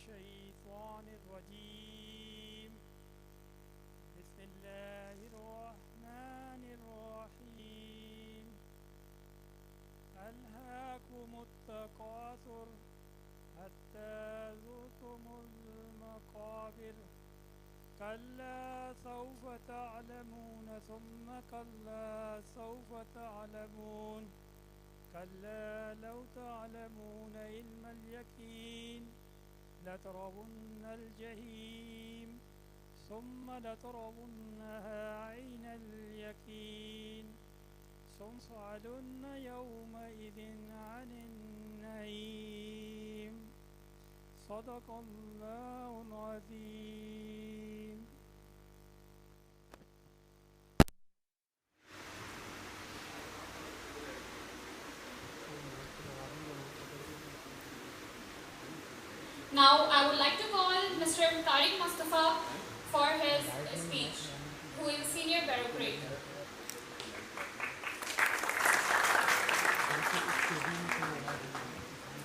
الشيطان الرجيم. بسم الله الرحمن الرحيم. ألهاكم التكاثر حتى زرتم المقابر كلا سوف تعلمون ثم كلا سوف تعلمون كلا لو تعلمون علم اليقين لترون الجحيم ثم لترونها عين اليقين ثم تسألن يومئذ عن النعيم. صدق الله العظيم. Now, I would like to call Mr. Tariq Mustafa for his speech, who is a senior bureaucrat.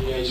DIG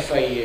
FIA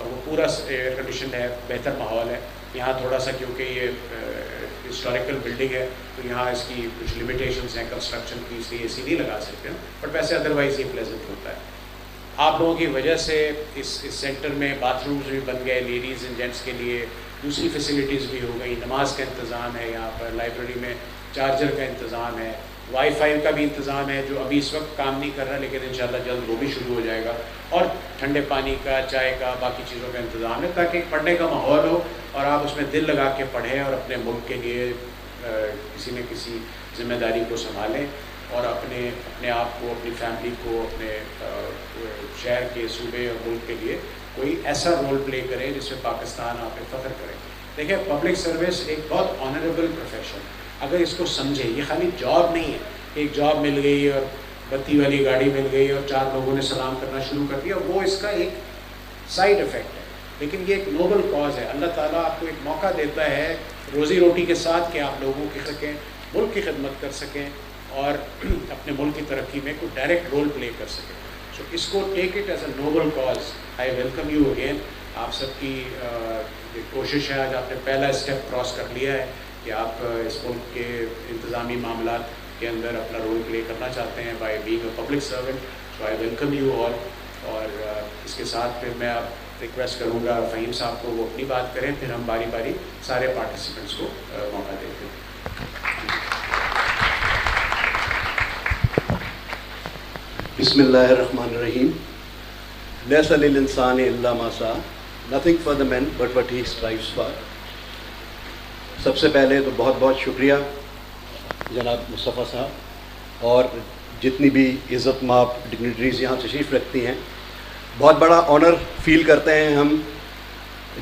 اور وہ پورا ایئر کنڈیشن ہے, بہتر ماحول ہے. یہاں تھوڑا سا کیونکہ یہ ہسٹوریکل بلڈنگ ہے تو یہاں اس کی کچھ لمیٹیشنز ہیں کنسٹرکشن کی, اس لیے اے سی نہیں لگا سکتے ہیں, بٹ ویسے ادروائز یہ پلیزنٹ ہوتا ہے. آپ لوگوں کی وجہ سے اس سینٹر میں باتھ رومز بھی بن گئے لیڈیز اینڈ جینٹس کے لیے, دوسری فیسلٹیز بھی ہو گئی, نماز کا انتظام ہے یہاں پر, لائبریری میں چارجر کا انتظام ہے, وائی فائی کا بھی انتظام ہے جو ابھی اس وقت کام نہیں کر رہا لیکن انشاءاللہ جلد وہ بھی شروع ہو جائے گا, اور ٹھنڈے پانی کا, چائے کا, باقی چیزوں کا انتظام ہے تاکہ پڑھنے کا ماحول ہو اور آپ اس میں دل لگا کے پڑھیں اور اپنے ملک کے لیے کسی نہ کسی ذمہ داری کو سنبھالیں اور اپنے آپ کو, اپنی فیملی کو, اپنے شہر کے, صوبے اور ملک کے لیے کوئی ایسا رول پلے کریں جس میں پاکستان آپ پہ فخر کریں. دیکھیں پبلک سروس ایک بہت آنریبل پروفیشن, اگر اس کو سمجھیں, یہ خالی جاب نہیں ہے, ایک جاب مل گئی اور بتی والی گاڑی مل گئی اور 4 لوگوں نے سلام کرنا شروع کر دیا, وہ اس کا ایک سائڈ افیکٹ ہے, لیکن یہ ایک نوبل کاز ہے. اللہ تعالیٰ آپ کو ایک موقع دیتا ہے روزی روٹی کے ساتھ کہ آپ لوگوں کی سکیں, ملک کی خدمت کر سکیں اور اپنے ملک کی ترقی میں کوئی ڈائریکٹ رول پلے کر سکیں. سو اس کو take it as a noble cause. I welcome you again. آپ سب کی کوشش ہے, آج آپ نے پہلا اسٹیپ کراس کر لیا ہے کہ آپ اس ملک کے انتظامی معاملات کے اندر اپنا رول پلے کرنا چاہتے ہیں by being a public servant. So I welcome you all. اور اس کے ساتھ پھر میں آپ ریکویسٹ کروں گا فہیم صاحب کو وہ اپنی بات کریں, پھر ہم باری باری سارے پارٹیسپینٹس کو موقع دیتے ہیں. بسم اللہ الرحمن الرحیم. لیس للانسان الا ما سعى, nothing for the man but what he strives for. سب سے پہلے تو بہت بہت شکریہ جناب مصطفیٰ صاحب اور جتنی بھی عزت مآب ڈگنیٹریز یہاں تشریف رکھتی ہیں. بہت بڑا آنر فیل کرتے ہیں ہم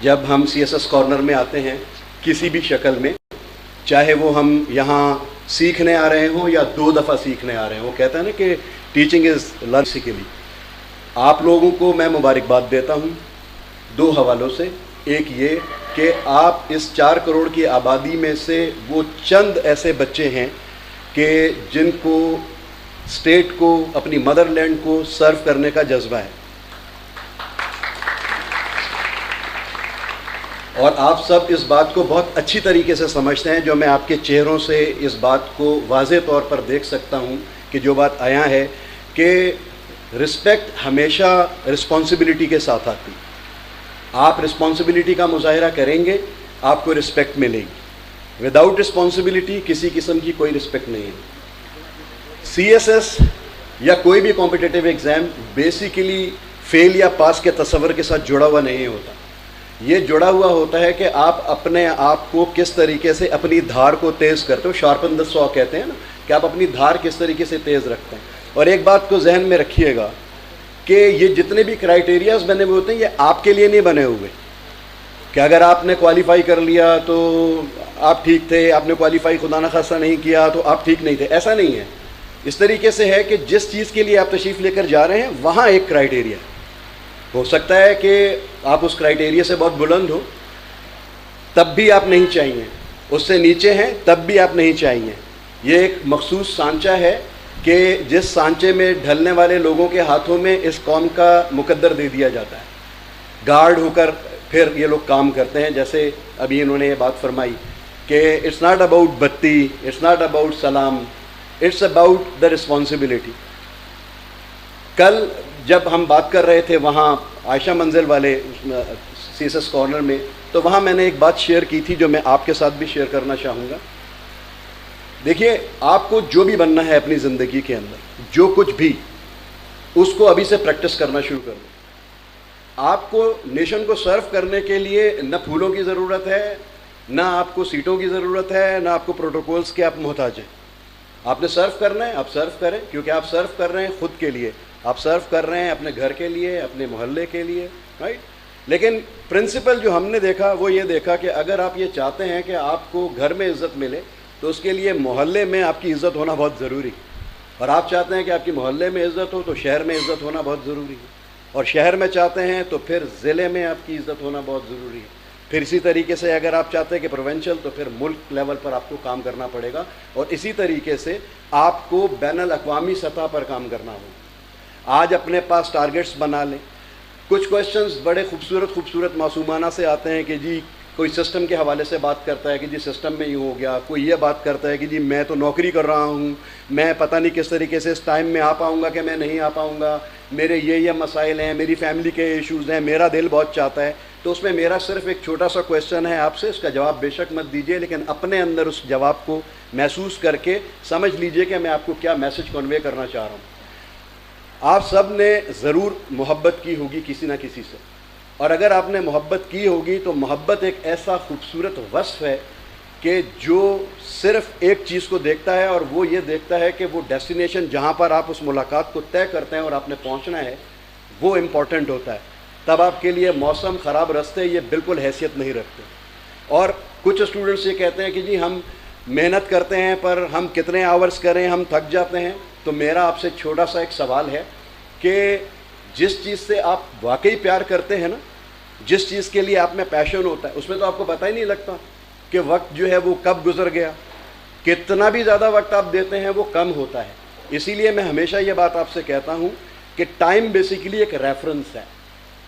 جب ہم CSS کارنر میں آتے ہیں کسی بھی شکل میں, چاہے وہ ہم یہاں سیکھنے آ رہے ہوں یا 2 دفعہ سیکھنے آ رہے ہوں. وہ کہتا ہے نا کہ ٹیچنگ از لرننگ کے لیے. آپ لوگوں کو میں مبارکباد دیتا ہوں 2 حوالوں سے. ایک یہ کہ آپ اس 4 کروڑ کی آبادی میں سے وہ چند ایسے بچے ہیں کہ جن کو اسٹیٹ کو, اپنی مدر لینڈ کو سرو کرنے کا جذبہ ہے, اور آپ سب اس بات کو بہت اچھی طریقے سے سمجھتے ہیں. جو میں آپ کے چہروں سے اس بات کو واضح طور پر دیکھ سکتا ہوں کہ جو بات آیا ہے کہ رسپیکٹ ہمیشہ رسپانسبلٹی کے ساتھ آتی. آپ رسپانسبلٹی کا مظاہرہ کریں گے, آپ کو رسپیکٹ ملے گی. وداؤٹ رسپانسبلٹی کسی قسم کی کوئی رسپیکٹ نہیں ہے. CSS یا کوئی بھی کمپٹیٹیو ایگزام بیسیکلی فیل یا پاس کے تصور کے ساتھ جڑا ہوا نہیں ہوتا. یہ جڑا ہوا ہوتا ہے کہ آپ اپنے آپ کو کس طریقے سے اپنی دھار کو تیز کرتے ہو. شارپن دا سو کہتے ہیں نا, کہ آپ اپنی دھار کس طریقے سے تیز رکھتے ہیں. اور ایک بات کو ذہن میں رکھیے گا کہ یہ جتنے بھی کرائٹیریاز بنے ہوئے ہوتے ہیں یہ آپ کے لیے نہیں بنے ہوئے کہ اگر آپ نے کوالیفائی کر لیا تو آپ ٹھیک تھے, آپ نے کوالیفائی خدا نخواستہ نہیں کیا تو آپ ٹھیک نہیں تھے. ایسا نہیں ہے. اس طریقے سے ہے کہ جس چیز کے لیے آپ تشریف لے کر جا رہے ہیں وہاں ایک کرائٹیریا ہو سکتا ہے کہ آپ اس کرائٹیریا سے بہت بلند ہو تب بھی آپ نہیں چاہیے, اس سے نیچے ہیں تب بھی آپ نہیں چاہیے. یہ ایک مخصوص سانچہ ہے کہ جس سانچے میں ڈھلنے والے لوگوں کے ہاتھوں میں اس قوم کا مقدر دے دیا جاتا ہے. گارڈ ہو کر پھر یہ لوگ کام کرتے ہیں. جیسے ابھی انہوں نے یہ بات فرمائی کہ اٹس ناٹ اباؤٹ بتی, اٹس ناٹ اباؤٹ سلام, اٹس اباؤٹ دا رسپانسبلٹی. کل جب ہم بات کر رہے تھے وہاں عائشہ منزل والے CSS کارنر میں, تو وہاں میں نے ایک بات شیئر کی تھی جو میں آپ کے ساتھ بھی شیئر کرنا چاہوں گا. دیکھیے, آپ کو جو بھی بننا ہے اپنی زندگی کے اندر, جو کچھ بھی, اس کو ابھی سے پریکٹس کرنا شروع کر دیں. آپ کو نیشن کو سرو کرنے کے لیے نہ پھولوں کی ضرورت ہے, نہ آپ کو سیٹوں کی ضرورت ہے, نہ آپ کو پروٹوکولز کے آپ محتاج ہیں. آپ نے سرو کرنا ہے, آپ سرو کریں, کیونکہ آپ سرو کر رہے ہیں خود کے لیے, آپ سرو کر رہے ہیں اپنے گھر کے لیے, اپنے محلے کے لیے, رائٹ. لیکن پرنسپل جو ہم نے دیکھا وہ یہ دیکھا کہ اگر آپ یہ چاہتے ہیں کہ آپ کو گھر میں عزت ملے تو اس کے لیے محلے میں آپ کی عزت ہونا بہت ضروری ہے, اور آپ چاہتے ہیں کہ آپ کی محلے میں عزت ہو تو شہر میں عزت ہونا بہت ضروری ہے, اور شہر میں چاہتے ہیں تو پھر ضلع میں آپ کی عزت ہونا بہت ضروری ہے. پھر اسی طریقے سے اگر آپ چاہتے ہیں کہ پروونشل تو پھر ملک لیول پر آپ کو کام کرنا پڑے گا, اور اسی طریقے سے آپ کو بین الاقوامی سطح پر کام کرنا ہوگا. آج اپنے پاس ٹارگیٹس بنا لیں, کچھ کوشچنز بڑے خوبصورت معصومانہ سے آتے ہیں کہ جی کوئی سسٹم کے حوالے سے بات کرتا ہے کہ جی سسٹم میں یوں ہو گیا، کوئی یہ بات کرتا ہے کہ جی میں تو نوکری کر رہا ہوں، میں پتہ نہیں کس طریقے سے اس ٹائم میں آ پاؤں گا کہ میں نہیں آ پاؤں گا، میرے یہ مسائل ہیں، میری فیملی کے ایشوز ہیں، میرا دل بہت چاہتا ہے. تو اس میں میرا صرف ایک چھوٹا سا کویشچن ہے آپ سے، اس کا جواب بے شک مت دیجیے، لیکن اپنے اندر اس جواب کو محسوس کر کے سمجھ لیجیے کہ میں آپ کو کیا میسج کنوے کرنا چاہ رہا ہوں. آپ سب نے ضرور محبت کی ہوگی کسی نہ کسی سے، اور اگر آپ نے محبت کی ہوگی تو محبت ایک ایسا خوبصورت وصف ہے کہ جو صرف ایک چیز کو دیکھتا ہے، اور وہ یہ دیکھتا ہے کہ وہ ڈیسٹینیشن جہاں پر آپ اس ملاقات کو طے کرتے ہیں اور آپ نے پہنچنا ہے وہ امپورٹنٹ ہوتا ہے. تب آپ کے لیے موسم، خراب راستے یہ بالکل حیثیت نہیں رکھتے. اور کچھ اسٹوڈنٹس یہ کہتے ہیں کہ جی ہم محنت کرتے ہیں پر ہم کتنے آورس کریں ہم تھک جاتے ہیں. تو میرا آپ سے چھوٹا سا ایک سوال ہے کہ جس چیز سے آپ واقعی پیار کرتے ہیں نا، جس چیز کے لیے آپ میں پیشن ہوتا ہے، اس میں تو آپ کو پتہ ہی نہیں لگتا کہ وقت جو ہے وہ کب گزر گیا. کتنا بھی زیادہ وقت آپ دیتے ہیں وہ کم ہوتا ہے. اسی لیے میں ہمیشہ یہ بات آپ سے کہتا ہوں کہ ٹائم بیسیکلی ایک ریفرنس ہے.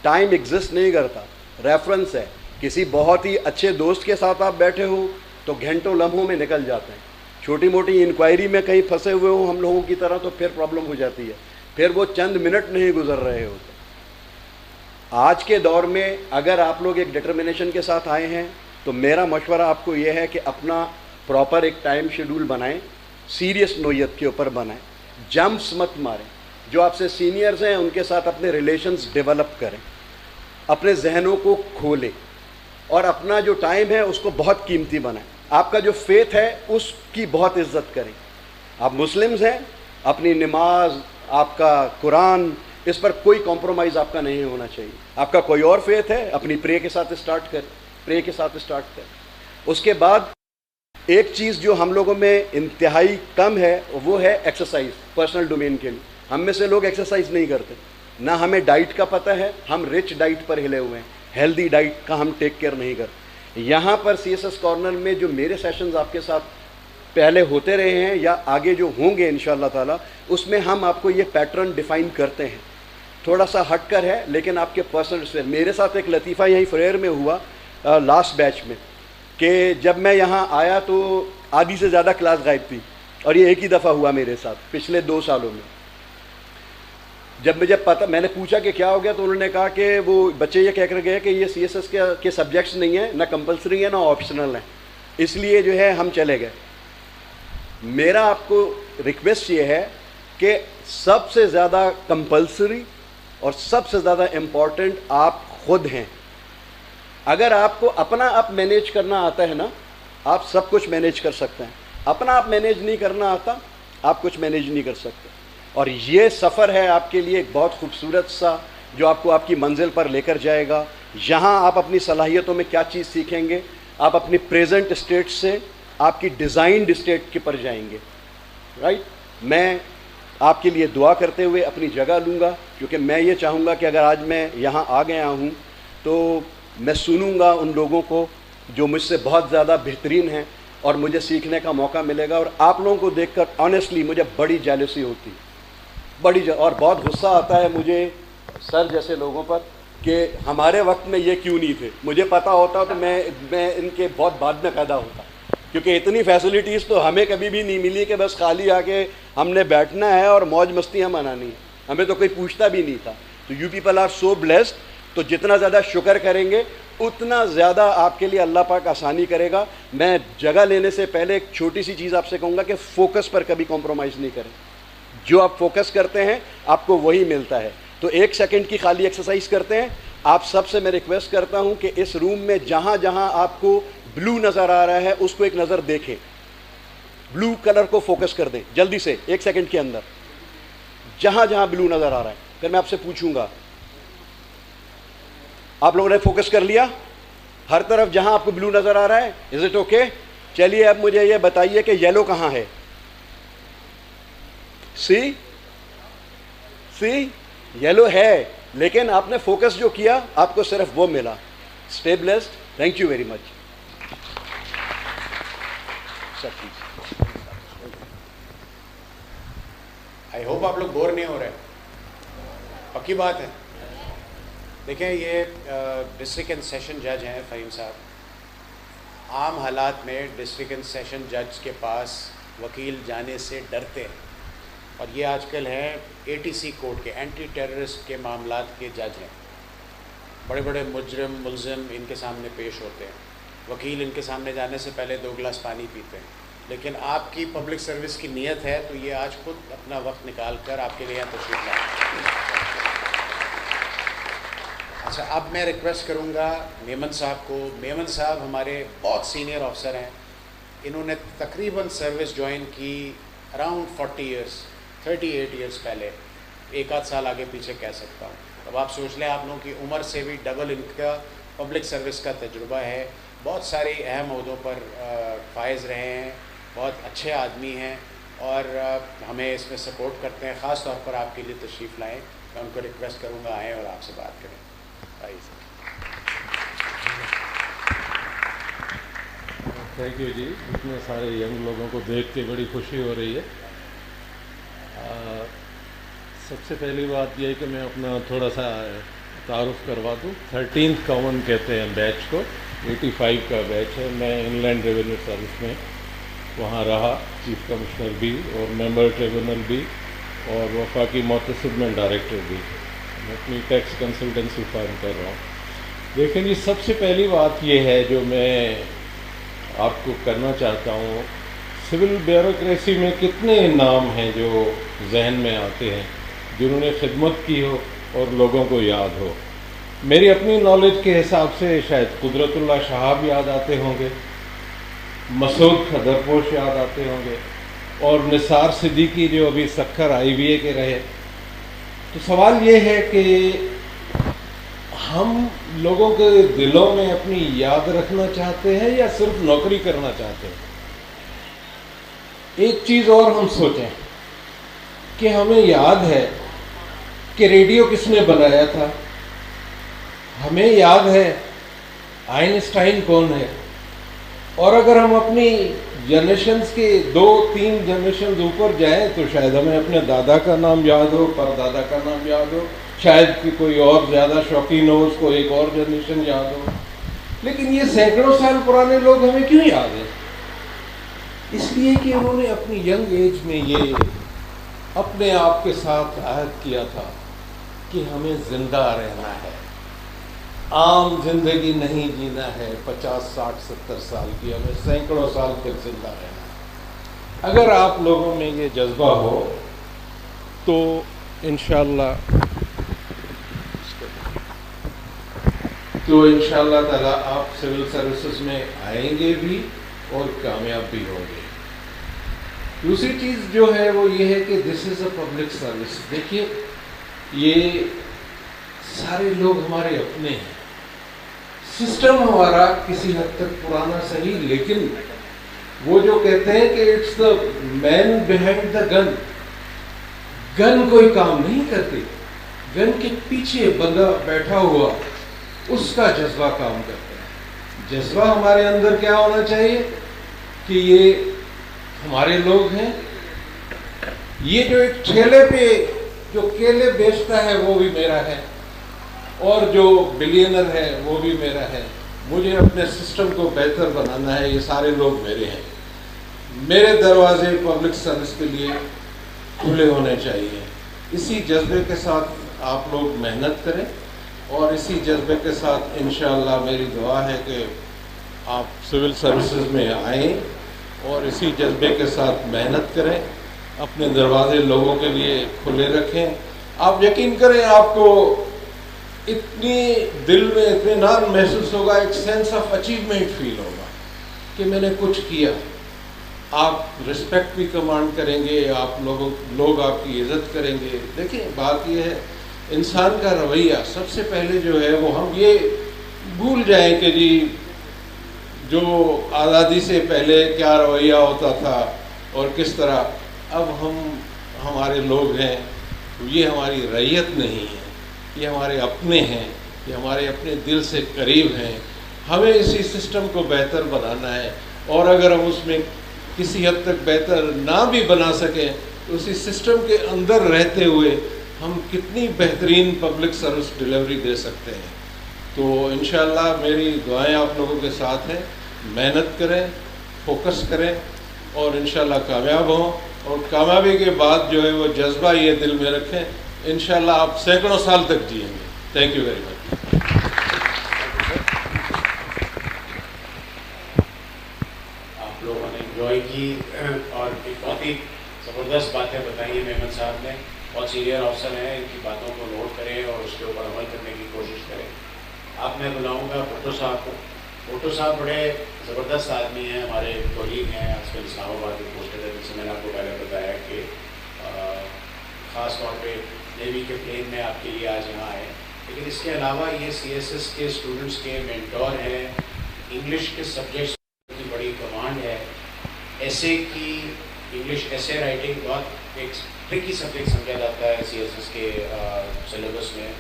ٹائم ایگزسٹ نہیں کرتا، ریفرنس ہے. کسی بہت ہی اچھے دوست کے ساتھ آپ بیٹھے ہو تو گھنٹوں لمحوں میں نکل جاتے ہیں. چھوٹی موٹی انکوائری میں کہیں پھنسے ہوئے ہوں ہم لوگوں کی طرح تو پھر پرابلم ہو جاتی ہے، پھر وہ چند منٹ نہیں گزر رہے ہوتے. آج کے دور میں اگر آپ لوگ ایک ڈٹرمنیشن کے ساتھ آئے ہیں تو میرا مشورہ آپ کو یہ ہے کہ اپنا پراپر ایک ٹائم شیڈول بنائیں، سیریس نوعیت کے اوپر بنائیں، جمپس مت ماریں. جو آپ سے سینئرز ہیں ان کے ساتھ اپنے ریلیشنز ڈیولپ کریں، اپنے ذہنوں کو کھولیں، اور اپنا جو ٹائم ہے اس کو بہت قیمتی بنائیں. آپ کا جو فیتھ ہے اس کی بہت عزت کریں. آپ مسلمز ہیں، اپنی نماز، آپ کا قرآن، اس پر کوئی کمپرومائز آپ کا نہیں ہونا چاہیے. آپ کا کوئی اور فیتھ ہے، اپنی پرے کے ساتھ اسٹارٹ کریں. اس کے بعد ایک چیز جو ہم لوگوں میں انتہائی کم ہے وہ ہے ایکسرسائز. پرسنل ڈومین کے لیے ہم میں سے لوگ ایکسرسائز نہیں کرتے، نہ ہمیں ڈائٹ کا پتہ ہے. ہم رچ ڈائٹ پر ہلے ہوئے ہیں، ہیلدی ڈائٹ کا ہم ٹیک کیئر نہیں کرتے. یہاں پر سی ایس ایس کارنر میں جو میرے سیشنز آپ کے ساتھ پہلے ہوتے رہے ہیں یا آگے جو ہوں گے انشاءاللہ تعالی، اس میں ہم آپ کو یہ پیٹرن ڈیفائن کرتے ہیں. تھوڑا سا ہٹ کر ہے لیکن آپ کے پرسنل. میرے ساتھ ایک لطیفہ یہیں فریر میں ہوا لاسٹ بیچ میں کہ جب میں یہاں آیا تو آدھی سے زیادہ کلاس غائب تھی، اور یہ ایک ہی دفعہ ہوا میرے ساتھ پچھلے 2 سالوں میں. جب مجھے پتہ، میں نے پوچھا کہ کیا ہو گیا تو انہوں نے کہا کہ وہ بچے یہ کہہ کر گئے کہ یہ سی ایس ایس کے سبجیکٹس نہیں ہیں، نہ کمپلسری ہیں نہ آپشنل ہیں، اس لیے جو ہے ہم چلے گئے. میرا آپ کو ریکویسٹ یہ ہے کہ سب سے زیادہ کمپلسری اور سب سے زیادہ امپورٹنٹ آپ خود ہیں. اگر آپ کو اپنا آپ مینیج کرنا آتا ہے نا، آپ سب کچھ مینیج کر سکتے ہیں. اپنا آپ مینیج نہیں کرنا آتا، آپ کچھ مینیج نہیں کر سکتے. اور یہ سفر ہے آپ کے لیے ایک بہت خوبصورت سا جو آپ کو آپ کی منزل پر لے کر جائے گا. یہاں آپ اپنی صلاحیتوں میں کیا چیز سیکھیں گے، آپ اپنی پریزنٹ اسٹیٹ سے آپ کی ڈیزائنڈ اسٹیٹ کے پر جائیں گے. رائٹ. میں آپ کے لیے دعا کرتے ہوئے اپنی جگہ لوں گا، کیونکہ میں یہ چاہوں گا کہ اگر آج میں یہاں آ گیا ہوں تو میں سنوں گا ان لوگوں کو جو مجھ سے بہت زیادہ بہترین ہیں، اور مجھے سیکھنے کا موقع ملے گا. اور آپ لوگوں کو دیکھ کر آنیسٹلی مجھے بڑی جیلسی ہوتی، اور بہت غصہ آتا ہے مجھے سر جیسے لوگوں پر کہ ہمارے وقت میں یہ کیوں نہیں تھے. مجھے پتہ ہوتا تو میں ان کے بہت بعد میں پیدا ہوتا، کیونکہ اتنی فیسلٹیز تو ہمیں کبھی بھی نہیں ملی کہ بس خالی آ کے ہم نے بیٹھنا ہے اور موج مستیاں منانی ہیں. ہمیں تو کوئی پوچھتا بھی نہیں تھا. تو you people are so blessed. تو جتنا زیادہ شکر کریں گے اتنا زیادہ آپ کے لیے اللہ پاک آسانی کرے گا. میں جگہ لینے سے پہلے ایک چھوٹی سی چیز آپ سے کہوں گا کہ فوکس پر کبھی کمپرومائز نہیں کریں. جو آپ فوکس کرتے ہیں آپ کو وہی ملتا ہے. تو 1 سیکنڈ کی خالی ایکسرسائز کرتے ہیں. آپ سب سے میں ریکویسٹ کرتا ہوں کہ اس روم میں جہاں جہاں آپ کو بلو نظر آ رہا ہے اس کو ایک نظر دیکھیں. بلو کلر کو فوکس کر دیں جلدی سے 1 سیکنڈ کے اندر. جہاں جہاں بلو نظر آ رہا ہے. پھر میں آپ سے پوچھوں گا، آپ لوگوں نے فوکس کر لیا ہر طرف جہاں آپ کو بلو نظر آ رہا ہے؟ Is it okay? چلیے اب مجھے یہ بتائیے کہ یلو کہاں ہے؟ سی یلو ہے، لیکن آپ نے فوکس جو کیا آپ کو صرف وہ ملا. Stay blessed. Thank you very much. I hope آپ لوگ بور نہیں ہو رہے. پکی بات ہے. دیکھیں یہ ڈسٹرکٹ اینڈ سیشن جج ہیں فہیم صاحب. عام حالات میں ڈسٹرکٹ اینڈ سیشن جج کے پاس وکیل جانے سے ڈرتے ہیں, اور یہ آج کل ہیں ATC کورٹ کے اینٹی ٹیررسٹ کے معاملات کے جج ہیں. بڑے بڑے مجرم ملزم ان کے سامنے پیش ہوتے ہیں, وکیل ان کے سامنے جانے سے پہلے 2 گلاس پانی پیتے ہیں. لیکن آپ کی پبلک سروس کی نیت ہے تو یہ آج خود اپنا وقت نکال کر آپ کے لیے یہاں تشریف لائیں. اچھا, اب میں ریکویسٹ کروں گا میمن صاحب کو. میمن صاحب ہمارے بہت سینئر آفیسر ہیں, انہوں نے تقریباً سروس جوائن کی اراؤنڈ 40 ایئرس 38 ایئرس پہلے, 1 آدھ سال آگے پیچھے کہہ سکتا ہوں. اب آپ سوچ لیں, آپ لوگوں کی عمر سے بھی ڈبل ان کا پبلک سروس کا تجربہ ہے. بہت ساری اہم عہدوں پر فائز رہے ہیں, بہت اچھے آدمی ہیں, اور ہمیں اس میں سپورٹ کرتے ہیں. خاص طور پر آپ کے لیے تشریف لائیں. میں ان کو ریکویسٹ کروں گا آئیں اور آپ سے بات کریں. تھینک یو جی. اتنے سارے ینگ لوگوں کو دیکھ کے بڑی خوشی ہو رہی ہے. سب سے پہلی بات یہ ہے کہ میں اپنا تھوڑا سا تعارف کروا دوں. 13th کامن کہتے ہیں بیچ کو, 85 کا بیچ ہے. میں ان لینڈ ریونیو سروس میں وہاں رہا, چیف کمشنر بھی اور ممبر ٹریبونل بھی, اور وفاقی محتسب میں ڈائریکٹر بھی. میں اپنی ٹیکس کنسلٹنسی فارم کر رہا ہوں. لیکن یہ سب سے پہلی بات یہ ہے جو میں آپ کو کرنا چاہتا ہوں, سول بیوروکریسی میں کتنے نام ہیں جو ذہن میں آتے ہیں جنہوں نے خدمت کی ہو اور لوگوں کو یاد ہو. میری اپنی نالج کے حساب سے شاید قدرت اللہ شہاب یاد آتے ہوں گے, مسعود خدرپوش یاد آتے ہوں گے, اور نثار صدیقی جو ابھی سکھر IBA کے رہے. تو سوال یہ ہے کہ ہم لوگوں کے دلوں میں اپنی یاد رکھنا چاہتے ہیں یا صرف نوکری کرنا چاہتے ہیں. ایک چیز اور ہم سوچیں کہ ہمیں یاد ہے کہ ریڈیو کس نے بنایا تھا, ہمیں یاد ہے آئنسٹائن کون ہے, اور اگر ہم اپنی جنریشنز کے 2-3 جنریشنز اوپر جائیں تو شاید ہمیں اپنے دادا کا نام یاد ہو, پردادا کا نام یاد ہو, شاید کہ کوئی اور زیادہ شوقین ہو اس کو ایک اور جنریشن یاد ہو. لیکن یہ سینکڑوں سال پرانے لوگ ہمیں کیوں یاد ہیں؟ اس لیے کہ انہوں نے اپنی ینگ ایج میں یہ اپنے آپ کے ساتھ عہد کیا تھا کہ ہمیں زندہ رہنا ہے, عام زندگی نہیں جینا ہے 50, 60, 70 سال کی, ہمیں سینکڑوں سال تک زندہ رہنا ہے. اگر آپ لوگوں میں یہ جذبہ ہو تو انشاءاللہ تعالیٰ آپ سول سروسز میں آئیں گے بھی اور کامیاب بھی ہوں گے. دوسری چیز جو ہے وہ یہ ہے کہ دس از اے پبلک سروس. دیکھیے یہ سارے لوگ ہمارے اپنے ہیں. سسٹم ہمارا کسی حد تک پرانا صحیح, لیکن وہ جو کہتے ہیں کہ it's the main behind the گن, گن کوئی کام نہیں کرتی, گن کے پیچھے بندہ بیٹھا ہوا اس کا جذبہ کام کرتا ہے. جذبہ ہمارے اندر کیا ہونا چاہیے کہ یہ ہمارے لوگ ہیں. یہ جو ایک ٹھیلے پہ جو کیلے بیچتا ہے وہ بھی میرا ہے, اور جو بلینر ہے وہ بھی میرا ہے. مجھے اپنے سسٹم کو بہتر بنانا ہے. یہ سارے لوگ میرے ہیں. میرے دروازے پبلک سروس کے لیے کھلے ہونے چاہیے. اسی جذبے کے ساتھ آپ لوگ محنت کریں, اور اسی جذبے کے ساتھ انشاءاللہ میری دعا ہے کہ آپ سول سروسز میں آئیں اور اسی جذبے کے ساتھ محنت کریں, اپنے دروازے لوگوں کے لیے کھلے رکھیں. آپ یقین کریں آپ کو اتنی دل میں اطمینان محسوس ہوگا, ایک سینس آف اچیومنٹ فیل ہوگا کہ میں نے کچھ کیا. آپ رسپیکٹ بھی کمانڈ کریں گے, آپ لوگ آپ کی عزت کریں گے. دیکھیں بات یہ ہے انسان کا رویہ سب سے پہلے جو ہے وہ ہم یہ بھول جائیں کہ جی جو آزادی سے پہلے کیا رویہ ہوتا تھا اور کس طرح. اب ہمارے لوگ ہیں, یہ ہماری رعیت نہیں ہے, یہ ہمارے اپنے ہیں, یہ ہمارے اپنے دل سے قریب ہیں. ہمیں اسی سسٹم کو بہتر بنانا ہے, اور اگر ہم اس میں کسی حد تک بہتر نہ بھی بنا سکیں تو اسی سسٹم کے اندر رہتے ہوئے ہم کتنی بہترین پبلک سروس ڈلیوری دے سکتے ہیں. تو انشاءاللہ میری دعائیں آپ لوگوں کے ساتھ ہیں. محنت کریں, فوکس کریں اور انشاءاللہ کامیاب ہوں, اور کامیابی کے بعد جو ہے وہ جذبہ یہ دل میں رکھیں, انشاءاللہ آپ سینکڑوں سال تک جئیں گے. تھینک یو ویری مچ. آپ لوگوں نے انجوائے کی اور بہت ہی زبردست باتیں بتائی ہیں میمن صاحب نے. بہت سینئر افسر ہیں, ان کی باتوں کو نوٹ کریں اور اس کے اوپر عمل کرنے کی کوشش کریں. آپ میں بلاؤں گا بھٹو صاحب کو. بھٹو صاحب بڑے زبردست آدمی ہیں, ہمارے کولیگ ہیں, آج کل اسلام آباد میں پوسٹڈ ہے, جس سے میں نے آپ کو پہلے بتایا کہ خاص طور پہ نیوی کے پلین میں آپ کے لیے آج یہاں آئے. لیکن اس کے علاوہ یہ CSS کے اسٹوڈنٹس کے مینٹور ہیں. انگلش کے سبجیکٹس کی بڑی کمانڈ ہے. ایسے کی انگلش ایسے رائٹنگ بہت ایک ٹرکی سبجیکٹ سمجھا جاتا ہے CSS کے سلیبس میں.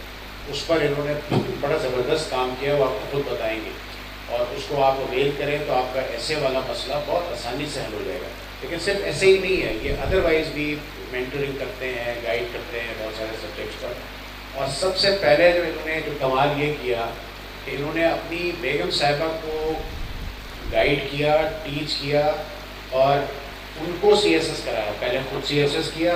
اس پر انہوں نے بڑا زبردست کام کیا, وہ آپ کو خود بتائیں گے, اور اس کو آپ اویل کریں تو آپ کا ایسے والا مسئلہ بہت آسانی سے حل ہو جائے گا. لیکن صرف ایسے ہی نہیں ہے, یہ ادروائز بھی مینٹرنگ کرتے ہیں, گائیڈ کرتے ہیں بہت سارے سبجیکٹس پر. اور سب سے پہلے جو انہوں نے جو کمال یہ کیا کہ انہوں نے اپنی بیگم صاحبہ کو گائیڈ کیا, ٹیچ کیا اور ان کو CSS کرایا. پہلے خود CSS کیا,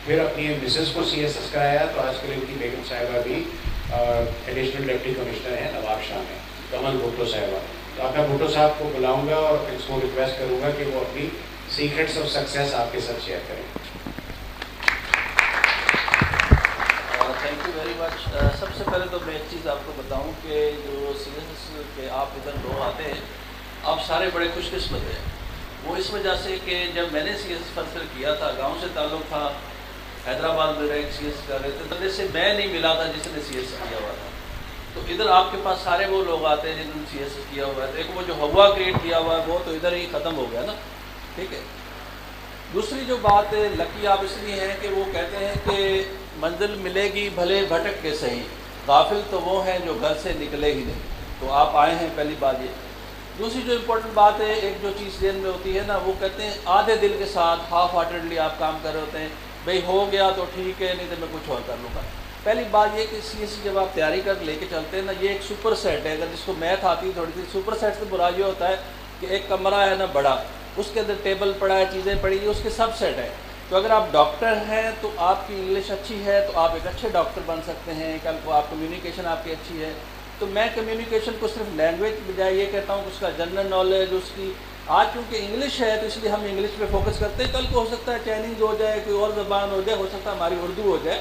پھر اپنی مسز کو CSS کرایا. تو آج کل ان کی بیگم صاحبہ بھی ایڈیشنل ڈپٹی کمشنر ہیں نواب شاہ میں, کمل بھٹو صاحبہ. تو آپ میں بھٹو صاحب کو بلاؤں گا اور اس کو ریکویسٹ کروں گا کہ وہ اپنی سیکرٹس آف سکسیس آپ کے ساتھ شیئر کریں. Thank you very much. سب سے پہلے تو میں ایک چیز آپ کو بتاؤں کہ جو CSS کے آپ ادھر لوگ آتے ہیں, آپ سارے بڑے خوش قسمت ہیں. وہ اس وجہ سے کہ جب میں نے CSS فلسفہ کیا تھا, گاؤں سے تعلق تھا, حیدرآباد میں رہ CSS کر رہے تھے, تو سے میں نہیں ملا تھا جس نے CSS کیا ہوا تھا. تو ادھر آپ کے پاس سارے وہ لوگ آتے ہیں جنہوں نے CSS کیا ہوا ہے. ایک وہ جو ہوا کریٹ کیا ہوا ہے وہ تو ادھر ہی ختم ہو گیا نا, ٹھیک ہے. دوسری جو بات ہے, لکی آپ اس لیے ہیں کہ وہ کہتے ہیں کہ منزل ملے گی بھلے بھٹک کے صحیح, غافل تو وہ ہیں جو گھر سے نکلے ہی نہیں. تو آپ آئے ہیں, پہلی بات یہ. دوسری جو امپورٹنٹ بات ہے, ایک جو چیز ذہن میں ہوتی ہے نا, وہ کہتے ہیں آدھے دل کے ساتھ ہاف ہارٹیڈلی آپ کام کر رہے ہوتے ہیں, بھئی ہو گیا تو ٹھیک ہے, نہیں تو میں کچھ اور کر لوں گا. پہلی بات یہ کہ CSS جب آپ تیاری کر لے کے چلتے ہیں نا, یہ ایک سپر سیٹ ہے. اگر جس کو میتھ آتی ہے تھوڑی سی, سپر سیٹ سے برا یہ ہوتا ہے کہ ایک کمرہ ہے نا بڑا, اس کے اندر ٹیبل پڑا ہے, چیزیں پڑی ہیں, اس کے سب سیٹ ہے. تو اگر آپ ڈاکٹر ہیں تو آپ کی انگلش اچھی ہے تو آپ ایک اچھے ڈاکٹر بن سکتے ہیں. کل کو آپ کمیونیکیشن آپ کی اچھی ہے, تو میں کمیونیکیشن کو صرف لینگویج بجائے یہ کہتا ہوں کہ اس کا جنرل نالج, اس کی آج چونکہ انگلش ہے تو اس لیے ہم انگلش پہ فوکس کرتے ہیں. کل کو ہو سکتا ہے چائنیز ہو جائے, کوئی اور زبان ہو جائے, ہو سکتا ہے ہماری اردو ہو جائے.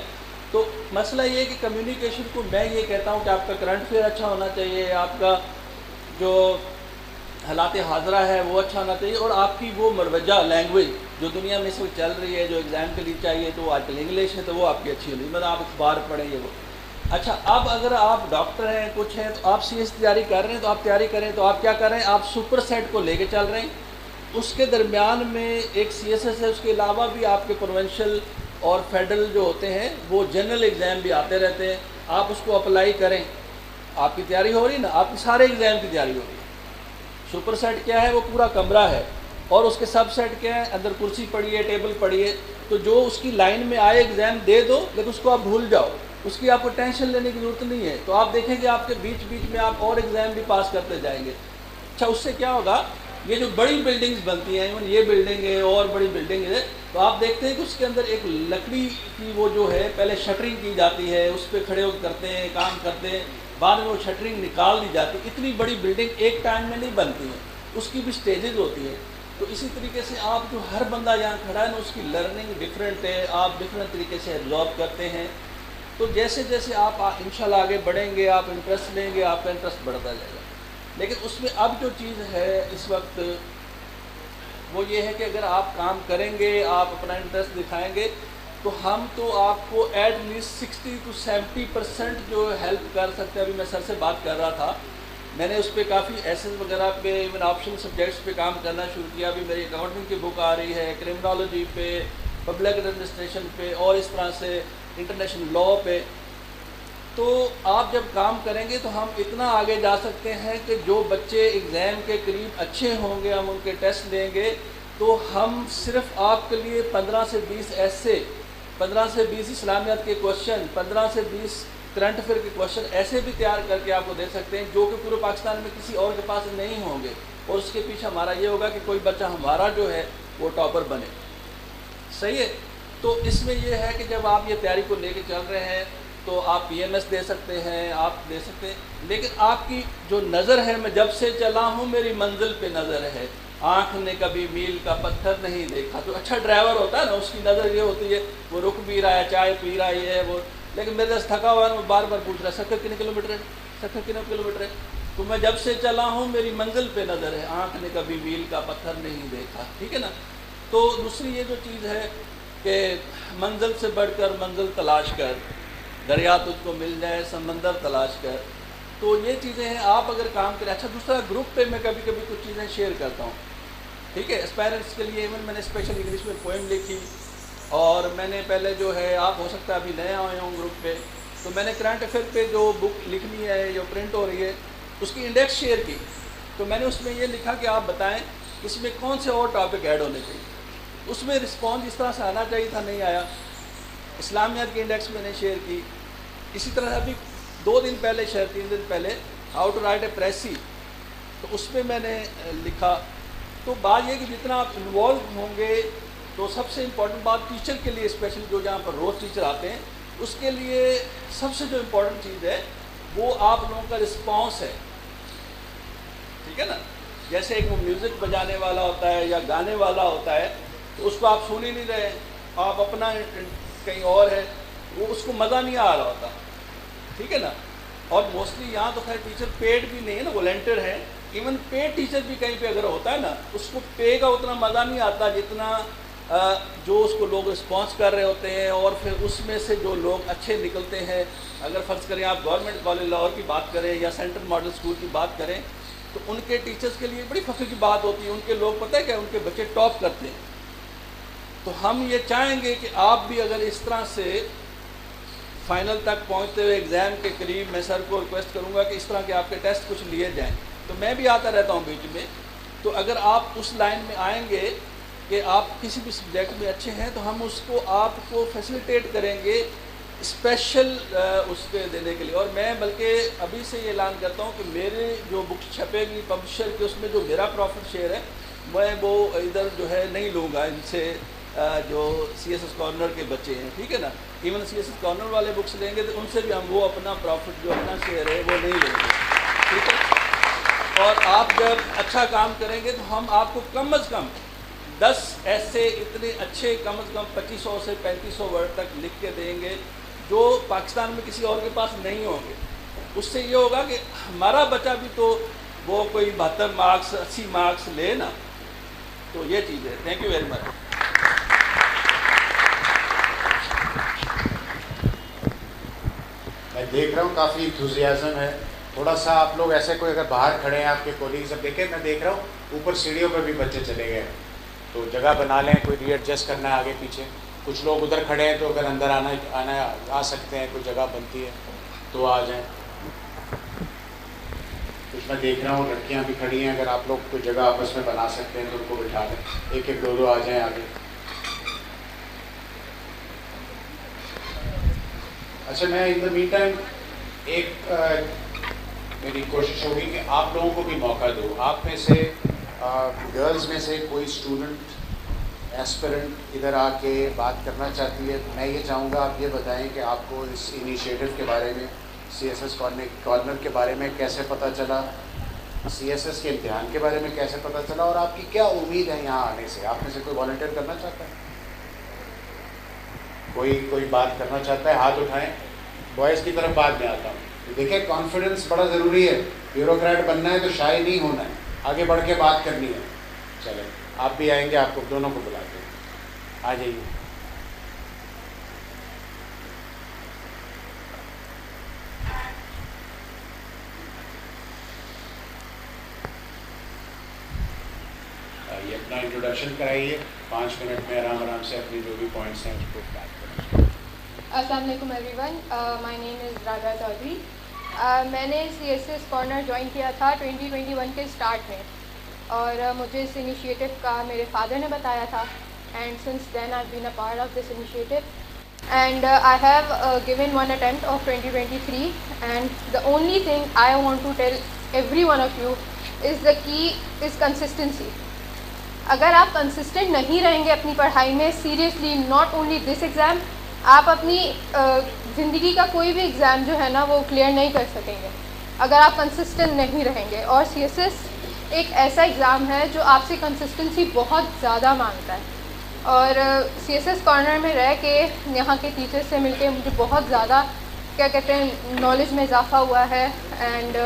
تو مسئلہ یہ ہے کہ کمیونیکیشن کو میں یہ کہتا ہوں کہ آپ کا کرنٹ افیئر اچھا ہونا چاہیے, آپ کا جو حالات حاضرہ ہے وہ اچھا ہونا چاہیے, اور آپ کی وہ مروجہ لینگویج جو دنیا میں اس وقت چل رہی ہے, جو ایگزام کے لیے چاہیے, تو آج کل انگلش ہے تو وہ آپ کی اچھی ہونی. مطلب آپ اخبار پڑھیں یہ وہ. اچھا, اب اگر آپ ڈاکٹر ہیں, کچھ ہیں, تو آپ CSS تیاری کر رہے ہیں, تو آپ تیاری کریں. تو آپ کیا کر رہے ہیں, آپ سپر سیٹ کو لے کے چل رہے ہیں. اس کے درمیان میں ایک CSS ہے, اس کے علاوہ بھی آپ کے پروونشل اور فیڈرل جو ہوتے ہیں وہ جنرل ایگزام بھی آتے رہتے ہیں. آپ اس کو اپلائی کریں, آپ کی تیاری ہو رہی نا, آپ کی سارے ایگزام کی تیاری ہو رہی ہے. سپر سیٹ کیا ہے, وہ پورا کمرہ ہے, اور اس کے سب سیٹ کیا ہے, اندر کرسی پڑی ہے, ٹیبل پڑی ہے. تو جو اس کی لائن میں آئے ایگزام دے دو, لیکن اس کو آپ بھول جاؤ, اس کی آپ کو ٹینشن لینے کی ضرورت نہیں ہے. تو آپ دیکھیں کہ آپ کے بیچ بیچ میں آپ اور ایگزام بھی پاس کرتے جائیں گے. اچھا, اس سے کیا ہوگا, یہ جو بڑی بلڈنگز بنتی ہیں, ایون یہ بلڈنگ ہے اور بڑی بلڈنگ ہے, تو آپ دیکھتے ہیں کہ اس کے اندر ایک لکڑی کی وہ جو ہے پہلے شٹرنگ کی جاتی ہے, اس پہ کھڑے ہو کرتے ہیں, کام کرتے ہیں, بعد میں وہ شٹرنگ نکال دی جاتی. اتنی بڑی بلڈنگ ایک ٹائم میں نہیں بنتی ہے, اس کی بھی سٹیجز ہوتی ہیں. تو اسی طریقے سے آپ جو ہر بندہ یہاں کھڑا ہے نا, اس کی لرننگ ڈفرینٹ ہے, آپ ڈفرینٹ طریقے سے ایبزارب کرتے ہیں. تو جیسے جیسے آپ انشاءاللہ آگے بڑھیں گے, آپ انٹرسٹ لیں گے, آپ کا انٹرسٹ بڑھتا جائے گا. لیکن اس میں اب جو چیز ہے اس وقت وہ یہ ہے کہ اگر آپ کام کریں گے, آپ اپنا انٹرسٹ دکھائیں گے, تو ہم تو آپ کو ایٹ لیسٹ 60 to 70% جو ہیلپ کر سکتے ہیں. ابھی میں سر سے بات کر رہا تھا, میں نے اس پہ کافی ایسز وغیرہ پہ, ایون آپشنل سبجیکٹس پہ کام کرنا شروع کیا. ابھی میری اکاؤنٹنگ کی بک آ رہی ہے, کرمنالوجی پہ, پبلک ایڈمنسٹریشن پہ, اور اس طرح سے انٹرنیشنل لاء پہ. تو آپ جب کام کریں گے تو ہم اتنا آگے جا سکتے ہیں کہ جو بچے ایگزام کے قریب اچھے ہوں گے, ہم ان کے ٹیسٹ لیں گے, تو ہم صرف آپ کے لیے 15 سے 20 ایسے 15 سے 20 اسلامیات کے کوشچن، 15 سے 20 کرنٹ افیئر کے کوشچن ایسے بھی تیار کر کے آپ کو دے سکتے ہیں جو کہ پورے پاکستان میں کسی اور کے پاس نہیں ہوں گے، اور اس کے پیچھے ہمارا یہ ہوگا کہ کوئی بچہ ہمارا جو ہے وہ ٹاپر بنے. صحیح ہے. تو اس میں یہ ہے کہ جب آپ یہ تیاری کو لے کے چل رہے ہیں تو آپ پی ایم ایس دے سکتے ہیں، آپ دے سکتے ہیں، لیکن آپ کی جو نظر ہے، میں جب سے چلا ہوں میری منزل پہ نظر ہے، آنکھ نے کبھی میل کا پتھر نہیں دیکھا. تو اچھا ڈرائیور ہوتا ہے نا، اس کی نظر یہ ہوتی ہے وہ رک بھی رہا ہے، چائے پی رہا ہے، یہ ہے وہ، لیکن میرے پاس تھکا ہوا ہے، وہ بار بار پوچھ رہا ہے 70 کلومیٹر ہے، 70 کلومیٹر ہے. تو میں جب سے چلا ہوں میری منزل پہ نظر ہے، آنکھ نے کبھی میل کا پتھر نہیں دیکھا. ٹھیک ہے نا. تو دوسری یہ جو چیز ہے کہ منزل سے بڑھ کر منزل تلاش کر، دریا تجھ کو مل جائے سمندر تلاش کر. تو یہ چیزیں ہیں، آپ اگر کام کریں. اچھا دوسرا گروپ پہ میں کبھی کبھی کچھ چیزیں شیئر کرتا ہوں. ٹھیک ہے. اسپائرنٹس کے لیے ایون میں نے اسپیشل انگلش میں پوئم لکھی، اور میں نے پہلے جو ہے، آپ ہو سکتا ہے ابھی نئے آئے ہوں گروپ پہ، تو میں نے کرنٹ افیئر پہ جو بک لکھنی ہے جو پرنٹ ہو رہی ہے اس کی انڈیکس شیئر کی. تو میں نے اس میں یہ لکھا کہ آپ بتائیں اس میں کون سے اور ٹاپک ایڈ ہونے چاہیے. اس میں رسپانس اس طرح سے آنا چاہیے تھا، نہیں آیا. اسلامیات کی انڈیکس میں نے شیئر کی. اسی طرح ابھی 2 دن پہلے، شاید 3 دن پہلے، how to write a precis, تو اس میں میں نے لکھا. تو بات یہ کہ جتنا آپ انوالو ہوں گے، تو سب سے امپورٹنٹ بات ٹیچر کے لیے اسپیشلی جو جہاں پر روز ٹیچر آتے ہیں، اس کے لیے سب سے جو امپورٹنٹ چیز ہے وہ آپ لوگوں کا رسپانس ہے. ٹھیک ہے نا. جیسے ایک وہ میوزک بجانے والا ہوتا ہے یا گانے والا ہوتا ہے، تو اس کو آپ سن ہی نہیں رہے، آپ اپنا کہیں اور ہے، وہ اس کو مزہ نہیں آ رہا ہوتا. ٹھیک ہے نا. اور موسٹلی یہاں تو خیر ٹیچر پیڈ بھی نہیں ہے نا، والنٹیئر ہے. ایون پیڈ ٹیچر بھی کہیں پہ اگر ہوتا ہے نا، اس کو پے کا اتنا مزہ نہیں آتا جتنا جو اس کو لوگ رسپانس کر رہے ہوتے ہیں، اور پھر اس میں سے جو لوگ اچھے نکلتے ہیں. اگر فرض کریں آپ گورنمنٹ کالج لاہور کی بات کریں یا سینٹرل ماڈل اسکول کی بات کریں، تو ان کے ٹیچرز کے لیے بڑی فخر کی بات ہوتی ہے. ان کے لوگ پتہ ہے کہ ان کے بچے ٹاپ کرتے ہیں. تو ہم یہ چاہیں گے کہ آپ بھی اگر اس طرح سے فائنل تک پہنچتے ہوئے ایگزام کے قریب، میں سر کو ریکویسٹ کروں گا کہ اس طرح کے آپ کے ٹیسٹ کچھ لیے جائیں. تو میں بھی آتا رہتا ہوں بیچ میں. تو اگر آپ اس لائن میں آئیں گے کہ آپ کسی بھی سبجیکٹ میں اچھے ہیں، تو ہم اس کو آپ کو فیسیلیٹیٹ کریں گے اسپیشل اس کے دینے کے لیے. اور میں بلکہ ابھی سے یہ اعلان کرتا ہوں کہ میرے جو بک چھپے گی پبلشر کے، اس میں جو میرا پروفٹ شیئر ہے میں وہ ادھر جو ہے نہیں لوں گا ان سے جو سی ایس ایس کارنر کے بچے ہیں. ٹھیک ہے نا. Even C S S corner والے بکس لیں گے تو ان سے بھی ہم وہ اپنا پروفٹ جو اپنا شیئر ہے وہ نہیں لیں گے. ٹھیک ہے. اور آپ جب اچھا کام کریں گے تو ہم آپ کو کم از کم 10 ایسے اتنے اچھے کم از کم 2500 سے 3500 ورڈ تک لکھ کے دیں گے جو پاکستان میں کسی اور کے پاس نہیں ہوں گے. اس سے یہ ہوگا کہ ہمارا بچہ بھی تو وہ کوئی 72 مارکس 80 مارکس لے نا. تو یہ چیز ہے. تھینک یو ویری مچ. میں دیکھ رہا ہوں کافی انتھوزیازم ہے. تھوڑا سا آپ لوگ ایسے کوئی اگر باہر کھڑے ہیں آپ کے کولیگز، اب دیکھیں میں دیکھ رہا ہوں اوپر سیڑھیوں پہ بھی بچے چلے گئے، تو جگہ بنا لیں. کوئی ری ایڈجسٹ کرنا ہے آگے پیچھے. کچھ لوگ ادھر کھڑے ہیں تو اگر اندر آ سکتے ہیں، کوئی جگہ بنتی ہے تو آ جائیں. کچھ میں دیکھ رہا ہوں لڑکیاں بھی کھڑی ہیں، اگر آپ لوگ کوئی جگہ آپس میں بنا سکتے ہیں تو ان کو بٹھا لیں. ایک ایک 2 آ جائیں آگے. اچھا میں ان دا مین ٹائم ایک میری کوشش ہوگی کہ آپ لوگوں کو بھی موقع دو. آپ میں سے گرلز میں سے کوئی اسٹوڈنٹ ایسپیرنٹ ادھر آ کے بات کرنا چاہتی ہے تو میں یہ چاہوں گا آپ یہ بتائیں کہ آپ کو اس انیشیٹو کے بارے میں، سی ایس ایس کارنر کے بارے میں کیسے پتہ چلا، سی ایس ایس کے امتحان کے بارے میں کیسے پتہ چلا، اور آپ کی کیا امید ہے یہاں آنے سے. آپ میں سے کوئی والنٹیئر کرنا چاہتا ہے؟ کوئی بات کرنا چاہتا ہے؟ ہاتھ اٹھائیں. بوائز کی طرف بعد میں آتا ہوں. دیکھیں کانفیڈنس بڑا ضروری ہے. بیوروکریٹ بننا ہے تو شائع نہیں ہونا ہے، آگے بڑھ کے بات کرنی ہے. چلیں آپ بھی آئیں گے، آپ کو دونوں کو بلاتے ہیں. آ جائیے. یہ اپنا انٹروڈکشن کرائیے. 5 منٹ میں آرام سے اپنی جو بھی پوائنٹس ہیں اس کو بات کریں. السلام علیکم everyone. My name is Raja Chaudhry. میں نے C S S corner join کیا تھا 2021 کے اسٹارٹ میں، اور مجھے اس انیشیٹو کا میرے فادر نے بتایا تھا، and since then I been a part of this initiative. and I have given one attempt of 2023, and the only thing I want to tell every one of you is the key is consistency. اگر آپ consistent نہیں رہیں گے اپنی پڑھائی میں, seriously not only this exam, آپ اپنی زندگی کا کوئی بھی ایگزام جو ہے نا وہ کلیئر نہیں کر سکیں گے اگر آپ کنسسٹنٹ نہیں رہیں گے. اور سی ایس ایس ایک ایسا ایگزام ہے جو آپ سے کنسسٹنسی بہت زیادہ مانگتا ہے, اور سی ایس ایس کارنر میں رہ کے یہاں کے ٹیچر سے مل کے مجھے بہت زیادہ کیا کہتے ہیں نالج میں اضافہ ہوا ہے. And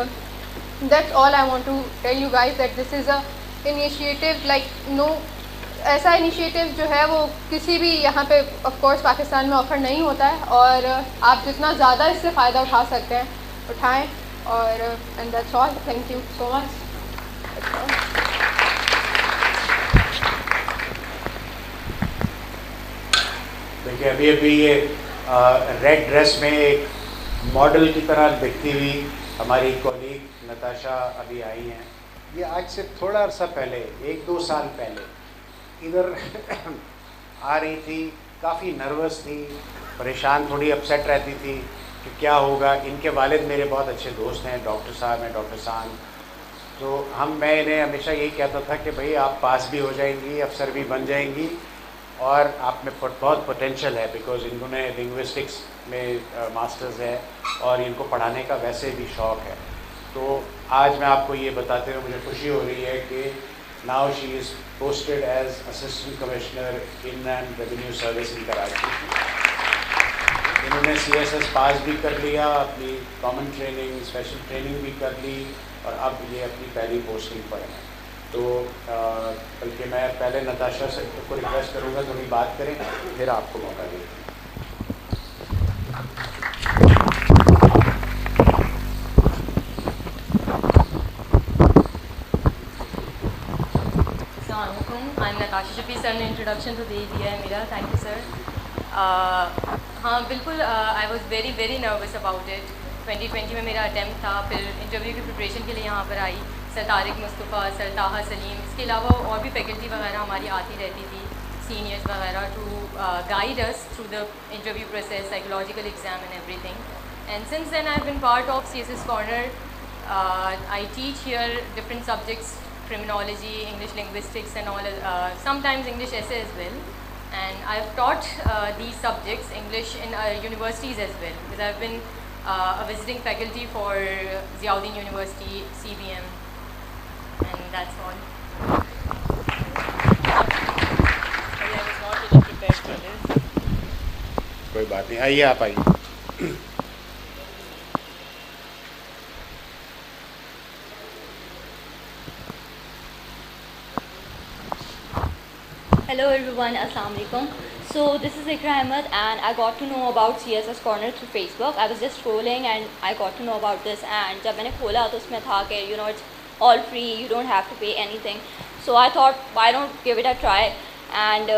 that's all I want to tell you guys that this is a initiative like no, ایسا انیشیٹو جو ہے وہ کسی بھی یہاں پہ آف کورس پاکستان میں آفر نہیں ہوتا ہے, اور آپ جتنا زیادہ اس سے فائدہ اٹھا سکتے ہیں اٹھائیں. اور and that's all, thank you so much. دیکھیے ابھی یہ ریڈ ڈریس میں ایک ماڈل کی طرح دکھتی ہوئی ہماری کولیگ نتاشا ابھی آئی ہیں. یہ آج سے تھوڑا عرصہ پہلے 1-2 سال پہلے ادھر آ رہی تھی, کافی نروس تھی, پریشان, تھوڑی اپسیٹ رہتی تھی کہ کیا ہوگا. ان کے والد میرے بہت اچھے دوست ہیں, ڈاکٹر صاحب ہیں, ڈاکٹر سان. تو میں انہیں ہمیشہ یہی کہتا تھا کہ بھئی آپ پاس بھی ہو جائیں گی, افسر بھی بن جائیں گی, اور آپ میں بہت پوٹینشیل ہے, بیکاز انہوں نے لنگوسٹکس میں ماسٹرز ہے اور ان کو پڑھانے کا ویسے بھی شوق ہے. تو آج میں آپ کو یہ بتاتے ہوئے مجھے خوشی ہو رہی ہے کہ now she is posted as assistant commissioner in and revenue service in Karachi. انہوں نے سی ایس ایس پاس بھی کر لیا, اپنی کامن ٹریننگ, اسپیشل ٹریننگ بھی کر لی, اور اب یہ اپنی پہلی پوسٹنگ پر ہیں. تو بلکہ میں پہلے نتاشا سے کو ریکویسٹ کروں گا تھوڑی بات کریں, پھر آپ کو موقع دیں. I'm Natasha Shafi, sir نے انٹروڈکشن تو دے دیا ہے میرا, تھینک یو سر. ہاں بالکل, I was very very nervous about it. 2020 میں میرا اٹیمپٹ تھا, پھر انٹرویو کی پریپریشن کے لیے یہاں پر آئی. سر طارق مصطفیٰ, سر طاہا سلیم, اس کے علاوہ اور بھی فیکلٹی وغیرہ ہماری آتی رہتی تھی, سینئرس وغیرہ, to guide us through the interview process, psychological exam and every thing. And since then I have been part of C S S corner. I teach here different subjects, criminology, English linguistics and all, sometimes English essay as well. And I have taught these subjects, English, in universities as well, because I have been a visiting faculty for Ziauddin University, CBM, and that's all. I was not really prepared for this. کوئی بات نہیں, آئیے آپ آئیے. Hello everyone, Assalamu alaikum. So this is Ikra Ahmed and I got to know about CSS Corner through Facebook. I was just scrolling and I got to know about this, and jab maine khola to usme tha ke it's all free, you don't have to pay anything. So I thought why don't give it a try, and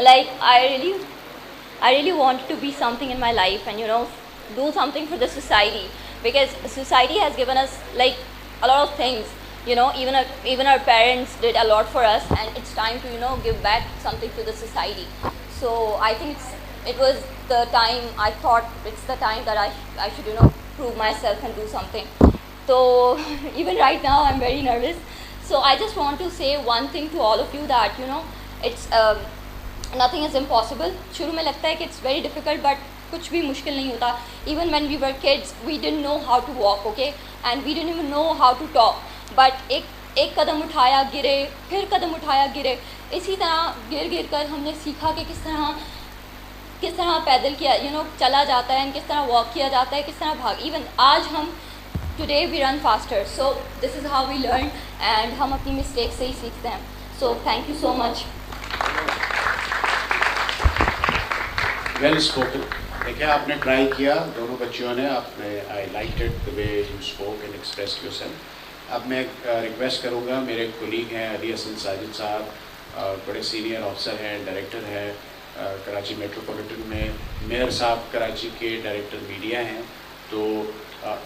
like I really wanted to be something in my life and do something for the society, because society has given us like a lot of things. Even our parents did a lot for us, and it's time to give back something to the society. So I think it was the time. I thought it's the time that I should prove myself and do something. So even right now I'm very nervous. So I just want to say one thing to all of you, that it's nothing is impossible. شروع میں لگتا ہے کہ it's very difficult, but کچھ بھی مشکل نہیں ہوتا. Even when we were kids, we didn't know how to walk, okay, and we didn't even know how to talk. But ایک قدم اٹھایا گرے, پھر قدم اٹھایا گرے, اسی طرح گر کر ہم نے سیکھا کہ کس طرح پیدل کیا چلا جاتا ہے, کس طرح واک کیا جاتا ہے, کس طرح بھاگ. ایون آج ہم today we run faster. So this is how we learn, and ہم اپنی مسٹیک سے ہی سیکھتے ہیں. So thank you so much. Well spoken. دیکھیں آپ نے ٹرائی کیا, دونوں بچیوں نے, آپ نے I like it the way you spoke and express your self. اب میں ریکویسٹ کروں گا, میرے کولیگ ہیں علی حسن ساجد صاحب, بڑے سینئر آفسر ہیں, ڈائریکٹر ہیں کراچی میٹروپولیٹن میں, میئر صاحب کراچی کے ڈائریکٹر میڈیا ہیں. تو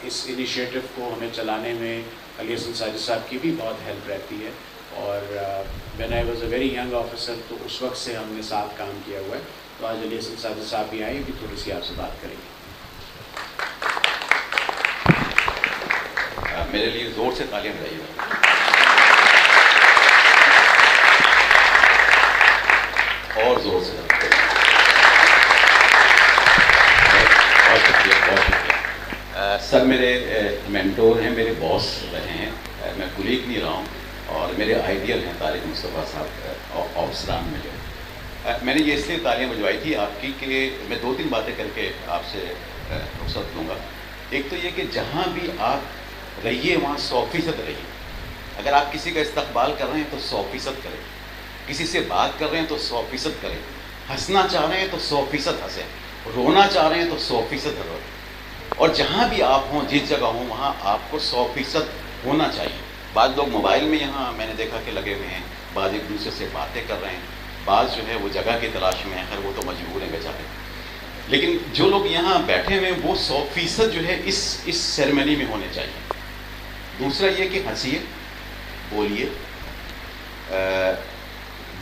اس انیشیٹو کو ہمیں چلانے میں علی حسن ساجد صاحب کی بھی بہت ہیلپ رہتی ہے, اور when I was a very young officer تو اس وقت سے ہم نے ساتھ کام کیا ہوا ہے. تو آج علی حسن ساجد صاحب بھی آئے بھی تھوڑی سی آپ سے بات کریں گے. میرے لیے زور سے تالیاں بجائیے گا. اور زور سے. بہت شکریہ بہت شکریہ. سر میرے مینٹور ہیں, میرے باس رہے ہیں, میں کولیگ نہیں رہا ہوں, اور میرے آئیڈیل ہیں طارق مصطفیٰ صاحب آفسران میں جو ہے. میں نے یہ اس لیے تالیاں بجوائی تھی آپ کی کہ میں 2-3 باتیں کر کے آپ سے رخصت لوں گا. ایک تو یہ کہ جہاں بھی آپ رہیے وہاں 100% رہیے. اگر آپ کسی کا استقبال کر رہے ہیں تو 100% کریں, کسی سے بات کر رہے ہیں تو 100% کریں, ہنسنا چاہ رہے ہیں تو 100% ہنسیں, رونا چاہ رہے ہیں تو 100% رویں. اور جہاں بھی آپ ہوں, جس جگہ ہوں, وہاں آپ کو 100% ہونا چاہیے. بعض لوگ موبائل میں یہاں میں نے دیکھا کہ لگے ہوئے ہیں, بعض ایک دوسرے سے باتیں کر رہے ہیں, بعض جو ہے وہ جگہ کی تلاش میں ہیں, خیر وہ تو مجبور ہیں بیچارے. لیکن جو لوگ یہاں بیٹھے ہوئے ہیں وہ 100% جو ہے اس سیریمنی میں ہونے چاہیے. دوسرا یہ کہ ہنسیے, بولیے,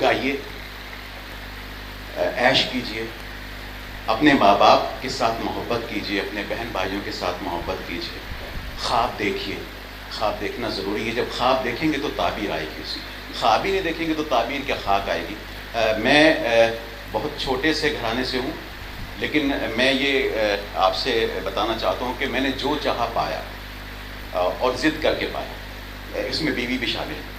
گائیے, عیش کیجیے, اپنے ماں باپ کے ساتھ محبت کیجیے, اپنے بہن بھائیوں کے ساتھ محبت کیجیے, خواب دیکھیے. خواب دیکھنا ضروری ہے. جب خواب دیکھیں گے تو تعبیر آئے گی. اسی خواب ہی نہیں دیکھیں گے تو تعبیر کیا خاک آئے گی. میں بہت چھوٹے سے گھرانے سے ہوں, لیکن میں یہ آپ سے بتانا چاہتا ہوں کہ میں نے جو چاہا پایا, اور ضد کر کے پایا. اس میں بیوی بھی شامل ہے.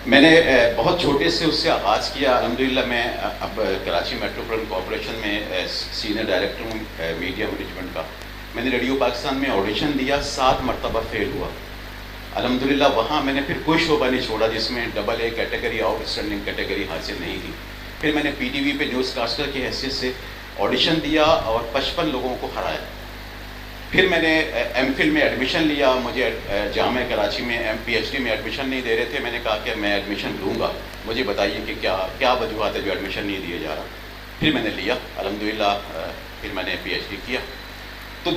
میں نے بہت چھوٹے سے اس سے آغاز کیا. الحمدللہ میں اب کراچی میٹروپولٹن کارپوریشن میں سینئر ڈائریکٹر ہوں میڈیا مینجمنٹ کا. میں نے ریڈیو پاکستان میں آڈیشن دیا, 7 مرتبہ فیل ہوا. الحمدللہ وہاں میں نے پھر کوئی شعبہ نہیں چھوڑا جس میں AA category out standing category حاصل نہیں کی. پھر میں نے PTV پہ نیوز کاسٹر کی حیثیت سے آڈیشن دیا اور 55 لوگوں کو ہرایا. پھر میں نے MPhil میں ایڈمیشن لیا. مجھے جامعہ کراچی میں PhD میں ایڈمیشن نہیں دے رہے تھے. میں نے کہا کہ میں ایڈمیشن لوں گا, مجھے بتائیے کہ کیا وجوہات ہے جو ایڈمیشن نہیں دیا جا رہا. پھر میں نے لیا الحمدللہ. پھر میں نے PhD کیا. تو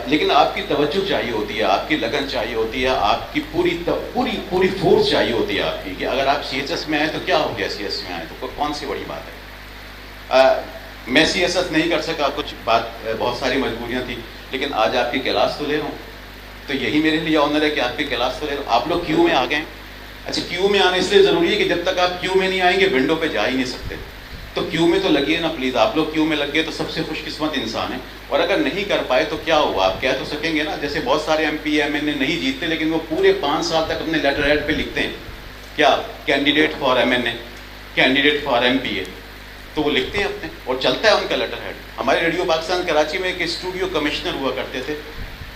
لیکن آپ کی توجہ چاہیے ہوتی ہے, آپ کی لگن چاہیے ہوتی ہے, آپ کی پوری فورس چاہیے ہوتی ہے آپ کی, کہ اگر آپ CSS میں آئے تو کیا ہو گیا, CSS میں آئے تو کون سی بڑی بات ہے. میں CSS نہیں کر سکا, کچھ بہت ساری مجبوریاں تھیں, لیکن آج آپ کی کلاس تو لے رہا ہوں. تو یہی میرے لیے آنر ہے کہ آپ کی کلاس تو لے رہا ہوں. آپ لوگ کیو میں آ گئے. اچھا, کیو میں آنا اس لیے ضروری ہے کہ جب تک آپ کیو میں نہیں آئیں گے ونڈو پہ جا ہی نہیں سکتے. تو کیو میں تو لگیے نا پلیز. آپ لوگ کیو میں لگ گئے تو سب سے خوش قسمت انسان ہے. اور اگر نہیں کر پائے تو کیا ہوا, آپ کہہ تو سکیں گے نا. جیسے بہت سارے MP MNA نہیں جیتتے, لیکن وہ پورے 5 سال تک اپنے لیٹر ہیڈ پہ لکھتے ہیں کیا, candidate for MNA, candidate for MPA. تو وہ لکھتے ہیں اپنے, اور چلتا ہے ان کا لیٹر ہیڈ. ہمارے ریڈیو پاکستان کراچی میں ایک اسٹوڈیو کمشنر ہوا کرتے تھے.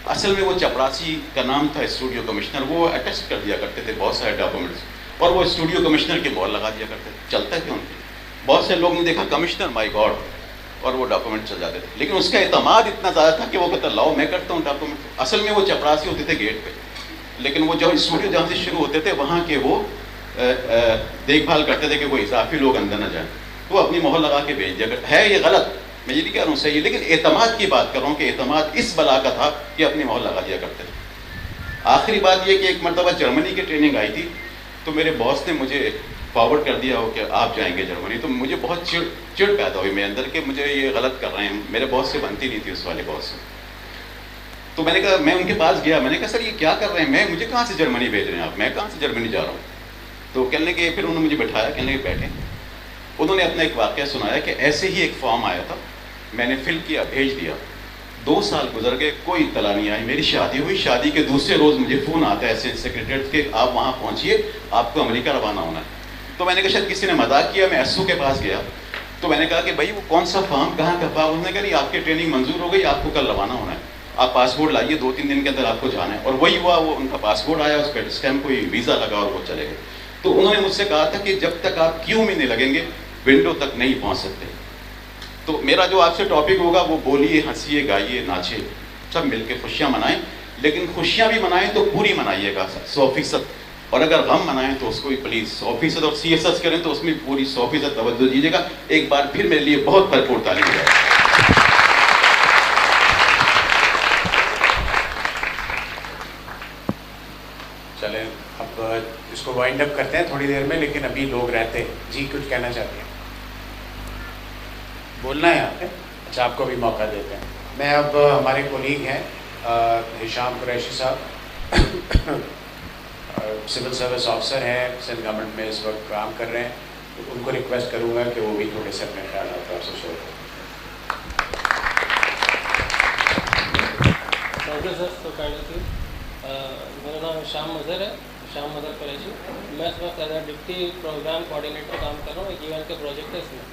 اصل میں وہ چپراسی کا نام تھا اسٹوڈیو کمشنر. وہ اٹیسٹ کر دیا کرتے تھے بہت سارے ڈاکومنٹس, اور وہ اسٹوڈیو کمشنر کے مہر لگا دیا کرتے تھے. چلتا ہے کیوں ان کے. بہت سے لوگ نے دیکھا کمشنر, مائی گاڈ, اور وہ ڈاکومنٹ چل جاتے تھے. لیکن اس کا اعتماد اتنا زیادہ تھا کہ وہ کہتا لاؤ میں کرتا ہوں ڈاکومنٹ. اصل میں وہ چپراسی ہوتے تھے گیٹ پہ, لیکن وہ جو اسٹوڈیو جہاں سے شروع ہوتے تھے وہاں کے وہ دیکھ بھال کرتے تھے کہ وہ اضافی لوگ اندر نہ جائیں. تو وہ اپنی مہر لگا کے بھیج دیا. ہے یہ غلط, میں یہ نہیں کہہ رہا ہوں صحیح ہے, لیکن اعتماد کی بات کر رہا ہوں کہ اعتماد اس بلا کا تھا کہ اپنی مہر لگا دیا کرتے تھے. آخری بات یہ کہ ایک مرتبہ جرمنی کی ٹریننگ آئی تھی, تو میرے باس نے مجھے فارورڈ کر دیا ہو کہ آپ جائیں گے جرمنی. تو مجھے بہت چڑ پیدا ہوئی میرے اندر کہ مجھے یہ غلط کر رہے ہیں. میرے باس سے بنتی نہیں تھی, اس والے باس سے. تو میں نے کہا, میں ان کے پاس گیا, میں نے کہا سر یہ کیا کر رہے ہیں, مجھے کہاں سے جرمنی بھیج رہے ہیں آپ, میں کہاں سے جرمنی جا رہا ہوں. تو کہنے کے پھر انہوں نے مجھے بٹھایا, کہنے کے بیٹھے. انہوں نے اپنا ایک واقعہ سنایا کہ ایسے ہی ایک فارم آیا تھا, میں نے فل کیا, بھیج دیا. 2 سال گزر گئے, کوئی اطلاع نہیں آئی. میری شادی ہوئی, شادی کے دوسرے روز مجھے فون آتا ہے ایسے سیکریٹریٹ کے, آپ وہاں پہنچیے, آپ کو امریکہ روانہ ہونا ہے. تو میں نے کہا شاید کسی نے مذاق کیا. میں SO کے پاس گیا, تو میں نے کہا کہ بھائی وہ کون سا فارم, کہاں کا فارم. انہوں نے کہا نہیں آپ کی ٹریننگ منظور ہو گئی, آپ کو کل روانہ ہونا ہے, آپ پاسپورٹ لائیے, 2-3 دن کے اندر آپ کو جانا ہے. اور وہی ہوا, وہ ان کا پاسپورٹ آیا, اس پہ اسٹیمپ کوئی ویزا لگا اور وہ چلے گئے. تو انہوں نے مجھ سے کہا تھا کہ جب تک آپ کیو میں نہیں لگیں گے ونڈو تک نہیں پہنچ سکتے. تو میرا جو آپ سے ٹاپک ہوگا وہ بولیے, ہنسیے, گائیے, ناچے, سب مل کے خوشیاں منائیں. لیکن خوشیاں بھی منائیں تو پوری منائیے گا 100%. اور اگر غم منائیں تو اس کو بھی پلیز 100%, اور CSS کریں تو اس میں پوری 100% توجہ دیجیے گا. ایک بار پھر میرے لیے بہت بھرپور تعلیم ہے. چلیں اب کو وائنڈ اپ کرتے ہیں تھوڑی دیر میں، لیکن ابھی لوگ رہتے ہیں. جی کچھ کہنا چاہتے ہیں؟ بولنا ہے آپ نے؟ اچھا آپ کو بھی موقع دیتے ہیں. میں اب ہمارے کولیگ ہیں ہشام قریشی صاحب، سول سروس آفیسر ہیں، سندھ گورنمنٹ میں اس وقت کام کر رہے ہیں، تو ان کو ریکویسٹ کروں گا کہ وہ بھی تھوڑے سے اپنے خیالات آپ سے شیئر کریں. تھینک یو سر، تو میرا نام ہشام مظہر ہے، ہشام مظہر قریشی. میں اس وقت as a deputy programme coordinator کام کر رہا ہوں. ایک ایونٹ کے پروجیکٹ ہے اس میں.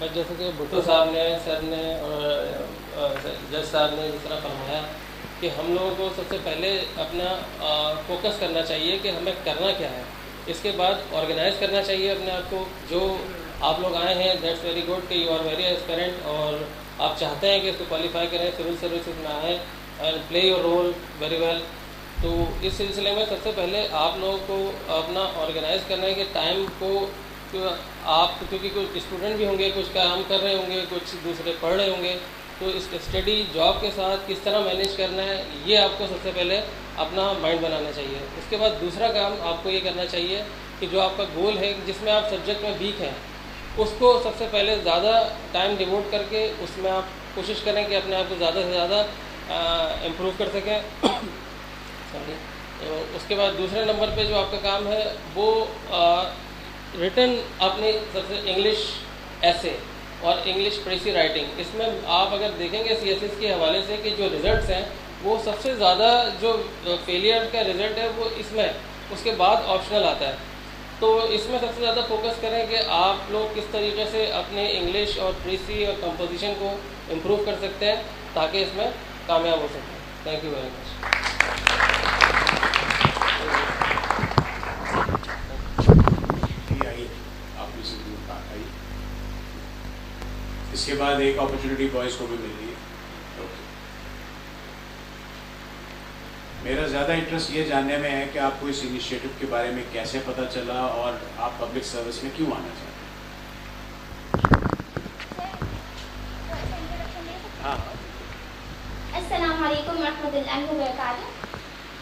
بس جیسے کہ بھٹو صاحب نے، سر نے اور جج صاحب نے جس طرح فرمایا کہ ہم لوگوں کو سب سے پہلے اپنا فوکس کرنا چاہیے کہ ہمیں کرنا کیا ہے. اس کے بعد آرگنائز کرنا چاہیے اپنے آپ کو. جو آپ لوگ آئے ہیں دیٹس ویری گڈ کہ یو آر ویری ایسپیرنٹ اور آپ چاہتے ہیں کہ اس کو کوالیفائی کریں، سول سروسز میں آئیں and play your role very well. تو اس سلسلے میں سب سے پہلے آپ لوگوں کو اپنا آرگنائز کرنا ہے کہ ٹائم کو آپ، کیونکہ کچھ اسٹوڈنٹ بھی ہوں گے، کچھ کام کر رہے ہوں گے، کچھ دوسرے پڑھ رہے ہوں گے، تو اس اسٹڈی جاب کے ساتھ کس طرح مینیج کرنا ہے یہ آپ کو سب سے پہلے اپنا مائنڈ بنانا چاہیے. اس کے بعد دوسرا کام آپ کو یہ کرنا چاہیے کہ جو آپ کا گول ہے، جس میں آپ سبجیکٹ میں ویک ہیں، اس کو سب سے پہلے زیادہ ٹائم ڈیووٹ کر کے اس میں آپ کوشش کریں کہ اپنے آپ کو زیادہ سے زیادہ امپروو کر سکیں. اس کے بعد دوسرے نمبر پہ جو آپ کا کام ہے وہ ریٹن اپنی سب سے انگلش ایسے اور انگلش پریسی رائٹنگ. اس میں آپ اگر دیکھیں گے سی ایس ایس کے حوالے سے کہ جو ریزلٹس ہیں وہ سب سے زیادہ جو فیلئر کا رزلٹ ہے وہ اس میں، اس کے بعد آپشنل آتا ہے. تو اس میں سب سے زیادہ فوکس کریں کہ آپ لوگ کس طریقے سے اپنے انگلش اور پریسی اور کمپوزیشن کو امپروو کر سکتے ہیں تاکہ اس میں کامیاب ہو سکیں. Thank you very much. اس کے بعد ایک اپرچونٹی بوائز کو بھی مل رہی ہے. میرا زیادہ انٹرسٹ یہ جاننے میں ہے کہ آپ کو اس انیشیٹو کے بارے میں کیسے پتہ چلا اور آپ پبلک سروس میں کیوں آنا چاہتے ہیں؟ السلام علیکم ورحمۃ اللہ وبرکاتہ.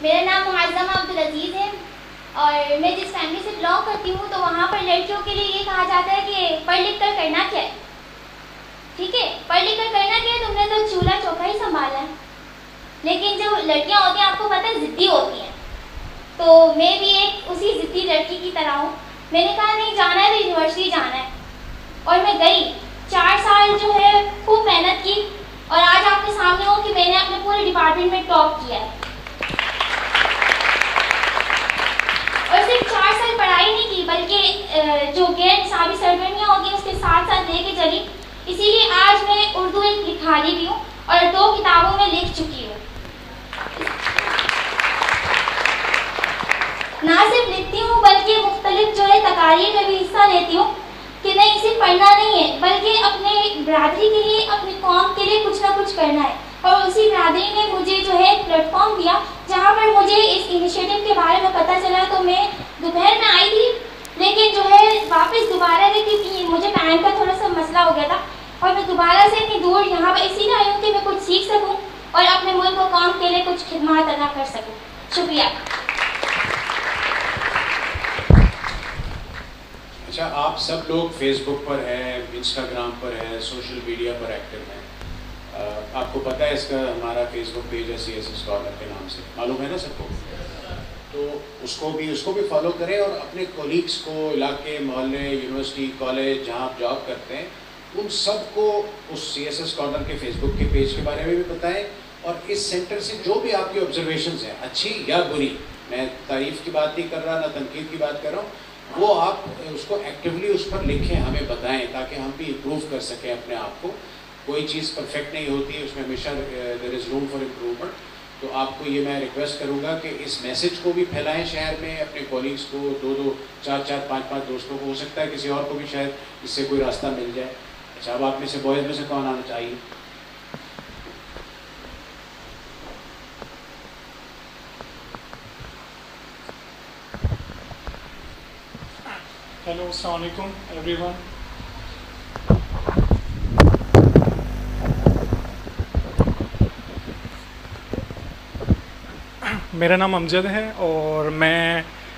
میرا نام معظمہ عبدالعزیز ہے اور میں جس فیملی سے بلانگ کرتی ہوں تو وہاں پر لڑکیوں کے لیے یہ کہا جاتا ہے کہ پڑھ لکھ کر کرنا کیا ہے. ٹھیک ہے، پڑھ لکھ کر کرنا کیا ہے، تم نے تو چولہا چوکا ہی سنبھالا ہے. لیکن جو لڑکیاں ہوتی ہیں آپ کو پتہ ہے ضدی ہوتی ہیں، تو میں بھی ایک اسی ضدی لڑکی کی طرح ہوں. میں نے کہا نہیں جانا ہے تو یونیورسٹی جانا ہے اور میں گئی. 4 سال جو ہے خوب محنت کی اور آج آپ کے سامنے ہوں کہ میں نے اپنے پورے ڈپارٹمنٹ میں ٹاپ کیا ہے. اور صرف 4 سال پڑھائی نہیں کی بلکہ جو غیر نصابی سرگرمیاں ہوتی ہیں اس کے ساتھ ساتھ لے کے چلی. اسی لیے آج میں اردو ایک لکھاری بھی ہوں اور 2 کتابوں میں لکھ چکی ہوں. نہ صرف لکھتی ہوں بلکہ مختلف جو ہے تقاریر میں بھی حصہ لیتی ہوں کہ نہیں صرف پڑھنا نہیں ہے بلکہ اپنے برادری کے لیے، اپنی قوم کے لیے کچھ نہ کچھ کرنا ہے. اور اسی برادری نے مجھے جو ہے ایک پلیٹ فارم دیا جہاں پر مجھے اس انیشیٹو کے بارے میں پتہ چلا. تو میں دوپہر میں آئی تھی لیکن جو ہے واپس دوبارہ سے کیونکہ مجھے ٹائم کا تھوڑا سا مسئلہ ہو گیا تھا اور میں دوبارہ سے اتنی دور یہاں پر اسی لیے آئی ہوں کہ میں کچھ سیکھ سکوں اور اپنے ملک و قوم کے لیے کچھ خدمات ادا کر سکوں. شکریہ. اچھا، آپ سب لوگ فیس بک پر ہیں، انسٹاگرام پر ہیں، سوشل میڈیا پر ایکٹیو ہیں. آپ کو پتہ ہے اس کا ہمارا فیس بک پیج ہے CSS کارنر کے نام سے، معلوم ہے نا سب کو؟ تو اس کو بھی فالو کریں اور اپنے کولیگس کو، علاقے، محلے، یونیورسٹی، کالج جہاں آپ جاب کرتے ہیں ان سب کو اس CSS کارنر کے فیس بک کے پیج کے بارے میں بھی بتائیں. اور اس سینٹر سے جو بھی آپ کی آبزرویشنز ہیں اچھی یا بری، میں تعریف کی بات نہیں کر رہا نہ تنقید کی بات کر رہا ہوں، وہ آپ اس کو ایکٹیولی اس پر لکھیں، ہمیں بتائیں تاکہ ہم بھی امپروو کر سکیں اپنے آپ کو. کوئی چیز پرفیکٹ نہیں ہوتی، اس میں ہمیشہ دیر از روم فار امپروومنٹ. تو آپ کو یہ میں ریکویسٹ کروں گا کہ اس میسیج کو بھی پھیلائیں شہر میں، اپنے کولیگس کو، 2-2 4-4 5-5 دوستوں کو، ہو سکتا ہے کسی اور کو بھی شاید اس سے کوئی راستہ مل جائے. اچھا، اب آپ میں سے بوائز میں سے کون آنا چاہیے؟ ہیلو، السلام علیکم ایوری ون. میرا نام امجد ہے اور میں